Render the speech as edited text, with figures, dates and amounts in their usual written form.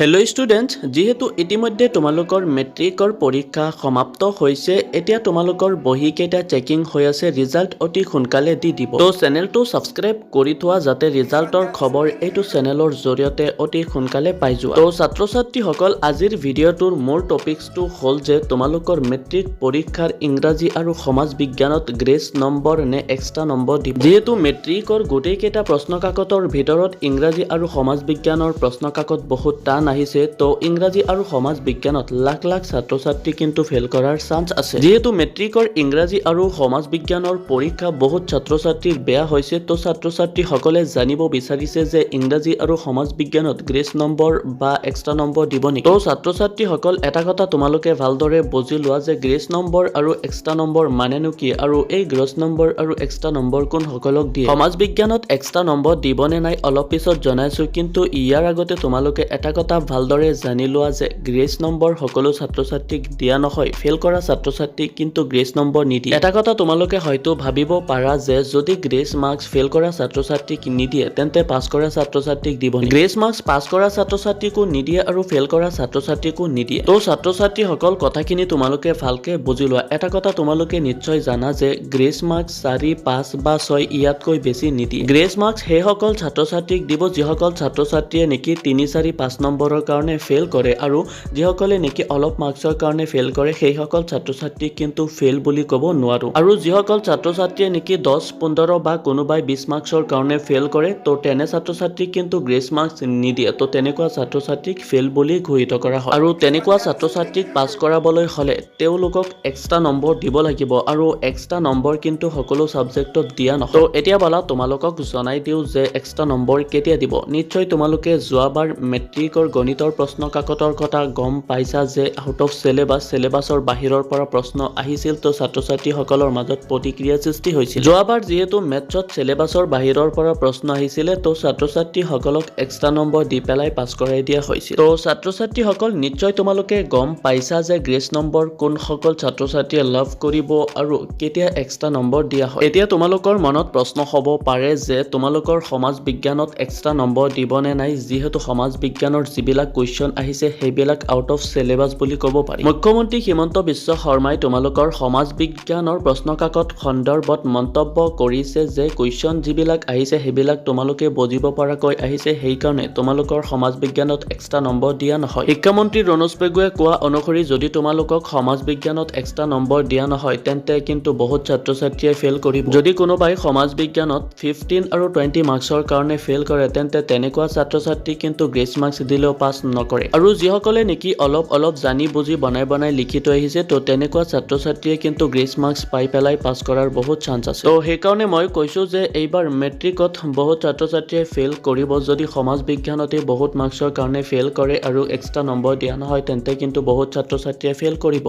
Hello' students, যিহেতু ইতিমধ্যে তোমালোকৰ মেট্ৰিকৰ পৰীক্ষা সমাপ্ত হৈছে, এতিয়া তোমালোকৰ বহীকেইটা চেকিং হৈ আছে, ৰিজাল্ট অতি সোনকালে দি দিব। তো চেনেলটো ছাবস্ক্ৰাইব কৰি থোৱা যাতে ৰিজাল্টৰ খবৰ এইটো চেনেলৰ জৰিয়তে অতি সোনকালে পাই যোৱা। তো ছাত্ৰ ছাত্ৰীসকল, আজিৰ ভিডিঅ'টোৰ মূল টপিকছটো হ'ল যে তোমালোকৰ মেট্ৰিক পৰীক্ষাৰ ইংৰাজী আৰু সমাজ বিজ্ঞানত গ্ৰেছ নম্বৰ নে এক্সট্ৰা নম্বৰ দিব। যিহেতু মেট্ৰিকৰ গোটেইকেইটা প্ৰশ্ন কাকতৰ ভিতৰত ইংৰাজী আৰু সমাজ বিজ্ঞানৰ প্ৰশ্ন কাকত বহুত টান আহিছে, তো ইংৰাজী আৰু সমাজ বিজ্ঞানত লাখ লাখ ছাত্ৰ ছাত্ৰী কিন্তু ফেল কৰাৰ চান্স আছে। যিহেতু মেট্ৰিকৰ ইংৰাজী আৰু সমাজ বিজ্ঞানৰ পৰীক্ষা বহুত ছাত্ৰ ছাত্ৰীৰ বেয়া হৈছে, তো ছাত্ৰ ছাত্ৰীসকলে জানিব বিচাৰিছে যে ইংৰাজী আৰু সমাজ বিজ্ঞানত গ্ৰেছ নম্বৰ বা এক্সট্ৰা নম্বৰ দিব নেকি। তো ছাত্ৰ ছাত্ৰীসকল, এটা কথা তোমালোকে ভালদৰে বুজি লোৱা যে গ্ৰেছ নম্বৰ আৰু এক্সট্ৰা নম্বৰ মানেনো কি, আৰু এই গ্ৰেছ নম্বৰ আৰু এক্সট্ৰা নম্বৰ কোন সকলক দিয়ে। সমাজ বিজ্ঞানত এক্সট্ৰা নম্বৰ দিবনে নাই অলপ পিছত জনাইছো, কিন্তু ইয়াৰ আগতে তোমালোকে এটা কথা ভালদৰে জানি লোৱা যে গ্ৰেছ নম্বৰ সকলো ছাত্ৰ ছাত্ৰীক দিয়া নহয়, ফেল কৰা ছাত্ৰ ছাত্ৰীক কিন্তু গ্ৰেছ নম্বৰ নিদিয়ে। এটা কথা তোমালোকে হয়তো ভাবিব পাৰা যে যদি গ্ৰেছ মাৰ্কছ ফেল কৰা ছাত্ৰ ছাত্ৰীক নিদিয়ে, তেন্তে পাছ কৰা ছাত্ৰ ছাত্ৰীক দিব। গ্ৰেছ মাৰ্কছ পাছ কৰা ছাত্ৰ ছাত্ৰীকো নিদিয়ে আৰু ফেল কৰা ছাত্ৰ ছাত্ৰীকো নিদিয়ে। তো ছাত্ৰ ছাত্ৰীসকল, কথাখিনি তোমালোকে ভালকে বুজি লোৱা। এটা কথা তোমালোকে নিশ্চয় জানা যে গ্ৰেছ মাৰ্কছ 4, 5 বা 6 ইয়াতকৈ বেছি নিদিয়ে। গ্ৰেছ মাৰ্কছ সেইসকল ছাত্ৰ ছাত্ৰীক দিব যিসকল ছাত্ৰ ছাত্ৰীয়ে নেকি 3, 4, 5 নম্বৰৰ কাৰণে ফেল কৰে, আৰু যিসকলে নেকি অলপ মাৰ্কছৰ কাৰণে ফেল কৰে সেইসকল ছাত্ৰ ছাত্ৰীক কিন্তু ফেল বুলি ক'ব নোৱাৰো। আৰু যিসকল ছাত্ৰ ছাত্ৰীয়ে নেকি 10, 15 বা কোনোবাই 20 মাৰ্কছৰ কাৰণে ফেল কৰে, তো তেনে ছাত্ৰ ছাত্ৰীক কিন্তু গ্ৰেছ মাৰ্কছ নিদিয়ে। তো তেনেকুৱা ছাত্ৰ ছাত্ৰীক ফেল বুলি ঘোষিত কৰা হয়। আৰু তেনেকুৱা ছাত্ৰ ছাত্ৰীক পাছ কৰাবলৈ হ'লে তেওঁলোকক এক্সট্ৰা নম্বৰ দিব লাগিব, আৰু এক্সট্ৰা নম্বৰ কিন্তু সকলো ছাবজেক্টত দিয়া নহয়। তো এতিয়া বলা তোমালোকক জনাই দিওঁ যে এক্সট্ৰা নম্বৰ কেতিয়া দিব। নিশ্চয় তোমালোকে যোৱাবাৰ মেট্ৰিকৰ গণিতৰ প্ৰশ্ন কাকতৰ কথা গম পাইছা যে আউট অফ চেলেবাছৰ বাহিৰৰ পৰা প্ৰশ্ন আহিছিল, তো ছাত্ৰ ছাত্ৰীসকলৰ মাজত প্ৰতিক্ৰিয়া সৃষ্টি হৈছিল। যোৱাবাৰ যিহেতু মেথছত চেলেবাছৰ বাহিৰৰ পৰা প্ৰশ্ন আহিছিলে, তো ছাত্ৰ ছাত্ৰীসকলক এক্সট্ৰা নম্বৰ দি পেলাই পাছ কৰাই দিয়া হৈছিল। তো ছাত্ৰ ছাত্ৰীসকল, নিশ্চয় তোমালোকে গম পাইছা যে গ্ৰেছ নম্বৰ কোনসকল ছাত্ৰ ছাত্ৰীয়ে লাভ কৰিব আৰু কেতিয়া এক্সট্ৰা নম্বৰ দিয়া হয়। এতিয়া তোমালোকৰ মনত প্ৰশ্ন হ'ব পাৰে যে তোমালোকৰ সমাজ বিজ্ঞানত এক্সট্ৰা নম্বৰ দিব নে নাই, যিহেতু সমাজ বিজ্ঞানৰ যিবিলাক কুৱেশ্যন আহিছে সেইবিলাক আউট অফ চেলেবাছ বুলি ক'ব পাৰি। মুখ্যমন্ত্ৰী হিমন্ত বিশ্ব শৰ্মাই তোমালোকৰ সমাজ বিজ্ঞানৰ প্ৰশ্ন কাকত সন্দৰ্ভত মন্তব্য কৰিছে যে কুৱেশ্যন যিবিলাক আহিছে সেইবিলাক তোমালোকে বুজিব পৰাকৈ আহিছে, সেইকাৰণে তোমালোকৰ সমাজ বিজ্ঞানত এক্সট্ৰা নম্বৰ দিয়া নহয়। শিক্ষামন্ত্ৰী ৰণোজ পেগুৱে কোৱা অনুসৰি যদি তোমালোকক সমাজ বিজ্ঞানত এক্সট্ৰা নম্বৰ দিয়া নহয়, তেন্তে কিন্তু বহুত ছাত্ৰ ছাত্ৰীয়ে ফেল কৰিব। যদি কোনোবাই সমাজ বিজ্ঞানত 15 আৰু 20 মাৰ্কছৰ কাৰণে ফেল কৰে, তেন্তে তেনেকুৱা ছাত্ৰ ছাত্ৰী কিন্তু গ্ৰেছ মাৰ্কছ দিলেও পাছ নকৰে। আৰু যিসকলে নেকি অলপ জানি বুজি বনাই লিখি থৈ আহিছে, তো তেনেকুৱা ছাত্ৰ ছাত্ৰীয়ে কিন্তু গ্ৰেছ মাৰ্কছ পাই পেলাই পাছ কৰাৰ বহুত চান্স আছে। তো সেইকাৰণে মই কৈছো যে এইবাৰ মেট্ৰিকত বহুত ছাত্ৰ ছাত্ৰীয়ে ফেল কৰিব। যদি সমাজ বিজ্ঞানতে বহুত মাৰ্কছৰ কাৰণে ফেল কৰে আৰু এক্সট্ৰা নম্বৰ দিয়া নহয়, তেন্তে কিন্তু বহুত ছাত্ৰ ছাত্ৰীয়ে ফেল কৰিব।